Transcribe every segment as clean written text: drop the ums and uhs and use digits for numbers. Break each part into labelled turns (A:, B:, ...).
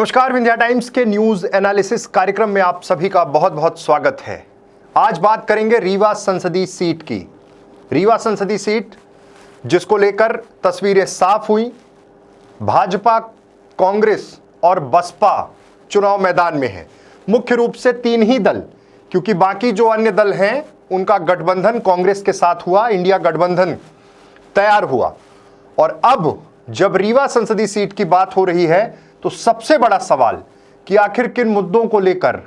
A: नमस्कार, विंध्या टाइम्स के news analysis कार्यक्रम में आप सभी का बहुत बहुत स्वागत है। आज बात करेंगे रीवा संसदीय सीट की। रीवा संसदीय सीट जिसको लेकर तस्वीरें साफ हुई। भाजपा, कांग्रेस और बसपा चुनाव मैदान में है। मुख्य रूप से तीन ही दल, क्योंकि बाकी जो अन्य दल हैं उनका गठबंधन कांग्रेस के साथ हुआ, इंडिया गठबंधन तैयार हुआ। और अब जब रीवा संसदीय सीट की बात हो रही है तो सबसे बड़ा सवाल कि आखिर किन मुद्दों को लेकर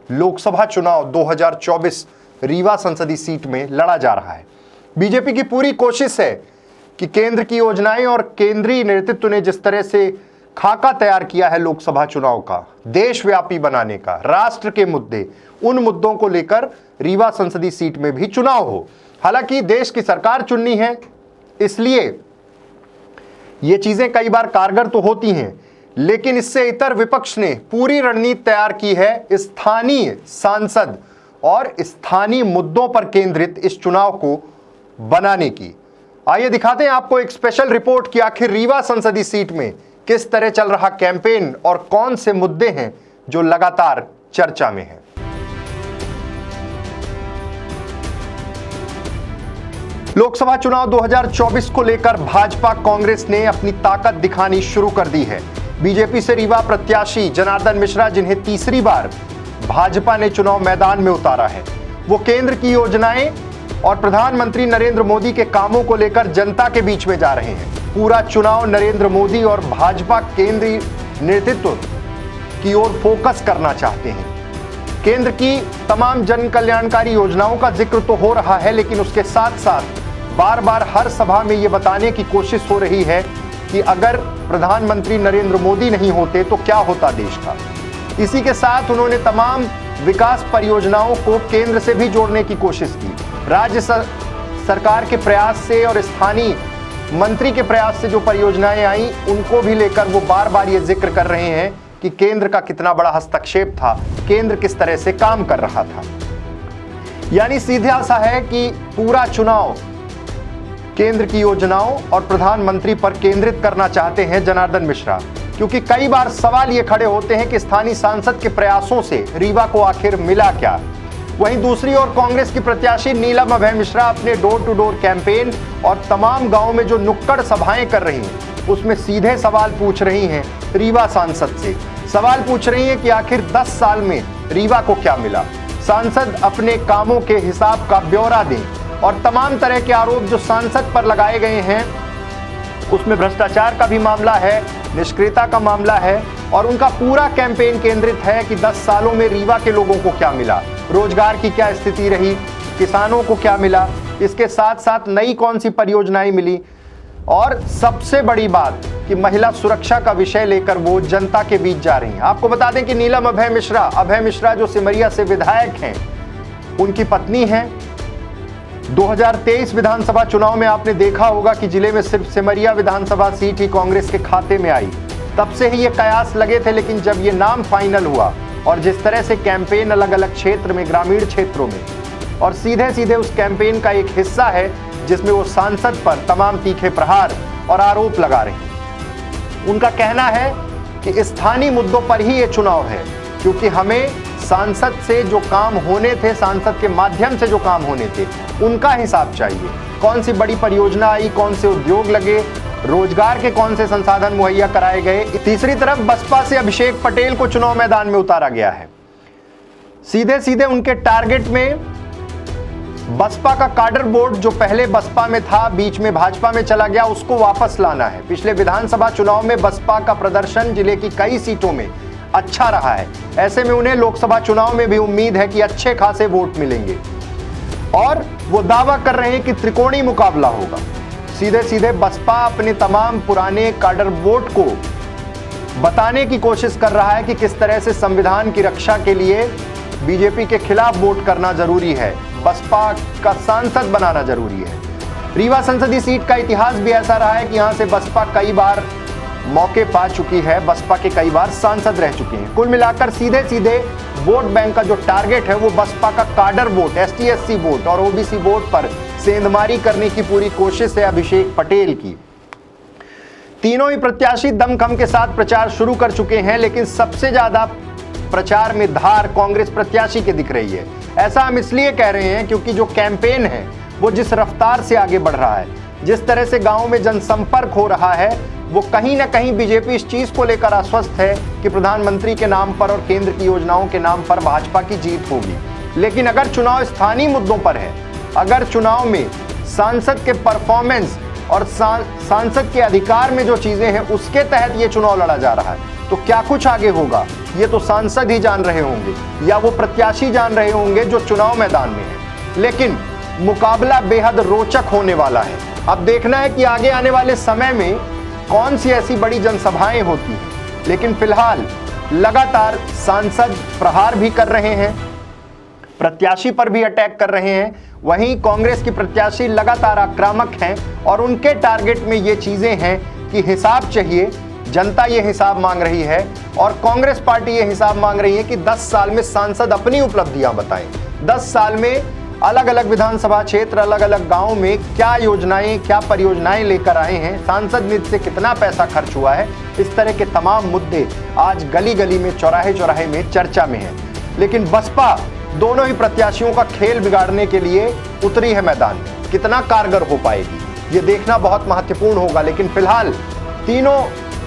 A: लोकसभा चुनाव 2024 रीवा संसदीय सीट में लड़ा जा रहा है। बीजेपी की पूरी कोशिश है कि केंद्र की योजनाएं और केंद्रीय नेतृत्व ने जिस तरह से खाका तैयार किया है लोकसभा चुनाव का, देशव्यापी बनाने का, राष्ट्र के मुद्दे, उन मुद्दों को लेकर रीवा संसदीय सीट में भी चुनाव हो। हालांकि देश की सरकार चुननी है, इसलिए ये चीजें कई बार कारगर तो होती हैं, लेकिन इससे इतर विपक्ष ने पूरी रणनीति तैयार की है स्थानीय सांसद और स्थानीय मुद्दों पर केंद्रित इस चुनाव को बनाने की। आइए दिखाते हैं आपको एक स्पेशल रिपोर्ट कि आखिर रीवा संसदीय सीट में किस तरह चल रहा कैंपेन और कौन से मुद्दे हैं जो लगातार चर्चा में हैं। लोकसभा चुनाव 2024 को लेकर भाजपा, कांग्रेस ने अपनी ताकत दिखानी शुरू कर दी है। बीजेपी से रीवा प्रत्याशी जनार्दन मिश्रा, जिन्हें तीसरी बार भाजपा ने चुनाव मैदान में उतारा है, वो केंद्र की योजनाएं और प्रधानमंत्री नरेंद्र मोदी के कामों को लेकर जनता के बीच में जा रहे हैं। पूरा चुनाव नरेंद्र मोदी और भाजपा केंद्रीय नेतृत्व की ओर फोकस करना चाहते हैं। केंद्र की तमाम जन कल्याणकारी योजनाओं का जिक्र तो हो रहा है, लेकिन उसके साथ साथ बार बार हर सभा में ये बताने की कोशिश हो रही है कि अगर प्रधानमंत्री नरेंद्र मोदी नहीं होते तो क्या होता देश का। इसी के साथ उन्होंने तमाम विकास परियोजनाओं को केंद्र से भी जोड़ने की कोशिश की। राज्य सरकार के प्रयास से और स्थानीय मंत्री के प्रयास से जो परियोजनाएं आई, उनको भी लेकर वो बार बार ये जिक्र कर रहे हैं कि केंद्र का कितना बड़ा हस्तक्षेप था, केंद्र किस तरह से काम कर रहा था। यानी सीधा सा है कि पूरा चुनाव केंद्र की योजनाओं और प्रधानमंत्री पर केंद्रित करना चाहते हैं जनार्दन मिश्रा, क्योंकि कई बार सवाल ये खड़े होते हैं कि स्थानीय सांसद के प्रयासों से रीवा को आखिर मिला क्या। वहीं दूसरी ओर कांग्रेस की प्रत्याशी नीलम अभय मिश्रा अपने डोर टू डोर कैंपेन और तमाम गांव में जो नुक्कड़ सभाएं कर रही हैं, उसमें सीधे सवाल पूछ रही हैं रीवा सांसद से। सवाल पूछ रही हैं कि आखिर 10 साल में रीवा को क्या मिला। सांसद अपने कामों के हिसाब का ब्यौरा दें और तमाम तरह के आरोप जो सांसद पर लगाए गए हैं, उसमें भ्रष्टाचार का भी मामला है, निष्क्रियता का मामला है, और उनका पूरा कैंपेन केंद्रित है कि 10 सालों में रीवा के लोगों को क्या मिला, रोजगार की क्या स्थिति रही, किसानों को क्या मिला, इसके साथ साथ नई कौन सी परियोजनाएं मिली, और सबसे बड़ी बात कि महिला सुरक्षा का विषय लेकर वो जनता के बीच जा रही हैं। आपको बता दें कि नीलम अभय मिश्रा जो सिमरिया से विधायक हैं, उनकी पत्नी हैं। 2023 विधानसभा चुनाव में आपने देखा होगा कि जिले में सिर्फ सिमरिया विधानसभा सीट ही कांग्रेस के खाते में आई। तब से ही ये कयास लगे थे, लेकिन जब ये नाम फाइनल हुआ और जिस तरह से कैंपेन अलग अलग क्षेत्र में, ग्रामीण क्षेत्रों में, और सीधे सीधे उस कैंपेन का एक हिस्सा है जिसमें वो सांसद पर तमाम तीखे प्रहार और आरोप लगा रहे हैं। उनका कहना है कि स्थानीय मुद्दों पर ही ये चुनाव है, क्योंकि हमें सांसद से जो काम होने थे, सांसद के माध्यम से जो काम होने थे, उनका हिसाब चाहिए। कौन सी बड़ी परियोजना आई, कौन से उद्योग लगे, रोजगार के कौन से संसाधन मुहैया कराए गए। तीसरी तरफ बसपा से अभिषेक पटेल को चुनाव मैदान में उतारा गया है। सीधे सीधे उनके टारगेट में बसपा का काडर बोर्ड, जो पहले बसपा में था, बीच में भाजपा में चला गया, उसको वापस लाना है। पिछले विधानसभा चुनाव में बसपा का प्रदर्शन जिले की कई सीटों में अच्छा रहा है। ऐसे में उन्हें लोकसभा चुनाव में भी उम्मीद है कि अच्छे खासे वोट मिलेंगे, और वो दावा कर रहे हैं कि त्रिकोणीय मुकाबला होगा। सीधे सीधे बसपा अपने तमाम पुराने काडर वोट को बताने की कोशिश कर रहा है कि किस तरह से संविधान की रक्षा के लिए बीजेपी के खिलाफ वोट करना जरूरी है, बसपा का सांसद बनाना जरूरी है। रीवा संसदीय सीट का इतिहास भी ऐसा रहा है कि यहां से बसपा कई बार मौके पा चुकी है, बसपा के कई बार सांसद रह चुके हैं। कुल मिलाकर सीधे सीधे वोट बैंक का जो टारगेट है वो बसपा का cadre vote, ST SC vote और OBC वोट पर सेंधमारी करने की पूरी कोशिश है अभिषेक पटेल की। तीनों ही प्रत्याशी दमखम के साथ प्रचार शुरू कर चुके हैं, लेकिन सबसे ज्यादा प्रचार में धार कांग्रेस प्रत्याशी के दिख रही है। ऐसा हम इसलिए कह रहे हैं क्योंकि जो कैंपेन है वो जिस रफ्तार से आगे बढ़ रहा है, जिस तरह से गांव में जनसंपर्क हो रहा है, वो कहीं ना कहीं बीजेपी इस चीज को लेकर आश्वस्त है कि प्रधानमंत्री के नाम पर और केंद्र की योजनाओं के नाम पर भाजपा की जीत होगी। लेकिन अगर चुनाव स्थानीय मुद्दों पर है, अगर चुनाव में सांसद के परफॉर्मेंस और सांसद के अधिकार में जो चीजें हैं उसके तहत ये चुनाव लड़ा जा रहा है, तो क्या कुछ आगे होगा ये तो सांसद ही जान रहे होंगे या वो प्रत्याशी जान रहे होंगे जो चुनाव मैदान में है। लेकिन मुकाबला बेहद रोचक होने वाला है। अब देखना है कि आगे आने वाले समय में कौन सी ऐसी बड़ी जनसभाएं होती हैं। लेकिन फिलहाल लगातार सांसद प्रहार भी कर रहे हैं, प्रत्याशी पर भी अटैक कर रहे हैं। वहीं कांग्रेस की प्रत्याशी लगातार आक्रामक हैं और उनके टारगेट में ये चीजें हैं कि हिसाब चाहिए। जनता ये हिसाब मांग रही है और कांग्रेस पार्टी ये हिसाब मांग रही है कि 10 साल में सांसद अपनी उपलब्धियां बताएं। 10 साल में अलग अलग विधानसभा क्षेत्र, अलग अलग गांव में क्या योजनाएं, क्या परियोजनाएं लेकर आए हैं, सांसद निधि से कितना पैसा खर्च हुआ है। इस तरह के तमाम मुद्दे आज गली गली में, चौराहे चौराहे में चर्चा में हैं। लेकिन बसपा दोनों ही प्रत्याशियों का खेल बिगाड़ने के लिए उतरी है मैदान में। कितना कारगर हो पाएगी ये देखना बहुत महत्वपूर्ण होगा। लेकिन फिलहाल तीनों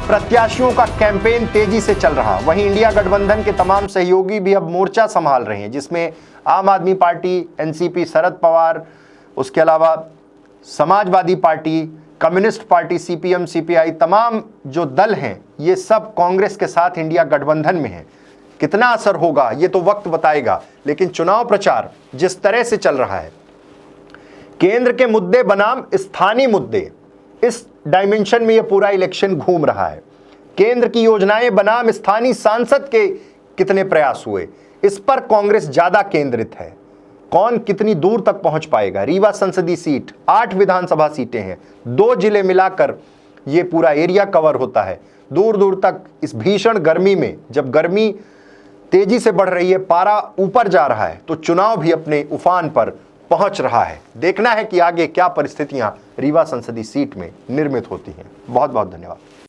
A: प्रत्याशियों का कैंपेन तेजी से चल रहा। वहीं इंडिया गठबंधन के तमाम सहयोगी भी अब मोर्चा संभाल रहे हैं, जिसमें आम आदमी पार्टी, एनसीपी, शरद पवार, उसके अलावा Samajwadi party, communist party, CPM, CPI, तमाम जो दल हैं ये सब कांग्रेस के साथ इंडिया गठबंधन में हैं। कितना असर होगा ये तो वक्त बताएगा। लेकिन चुनाव प्रचार जिस तरह से चल रहा है, केंद्र के मुद्दे बनाम स्थानीय मुद्दे, इस डायमेंशन में ये पूरा इलेक्शन घूम रहा है। केंद्र की योजनाएं बनाम स्थानीय सांसद के कितने प्रयास हुए, इस पर कांग्रेस ज्यादा केंद्रित है। कौन कितनी दूर तक पहुंच पाएगा। रीवा संसदीय सीट, 8 विधानसभा सीटें हैं, 2 जिले मिलाकर ये पूरा एरिया कवर होता है। दूर दूर तक इस भीषण गर्मी में, जब गर्मी तेजी से बढ़ रही है, पारा ऊपर जा रहा है, तो चुनाव भी अपने उफान पर पहुंच रहा है। देखना है कि आगे क्या परिस्थितियां रीवा संसदीय सीट में निर्मित होती हैं। बहुत बहुत धन्यवाद।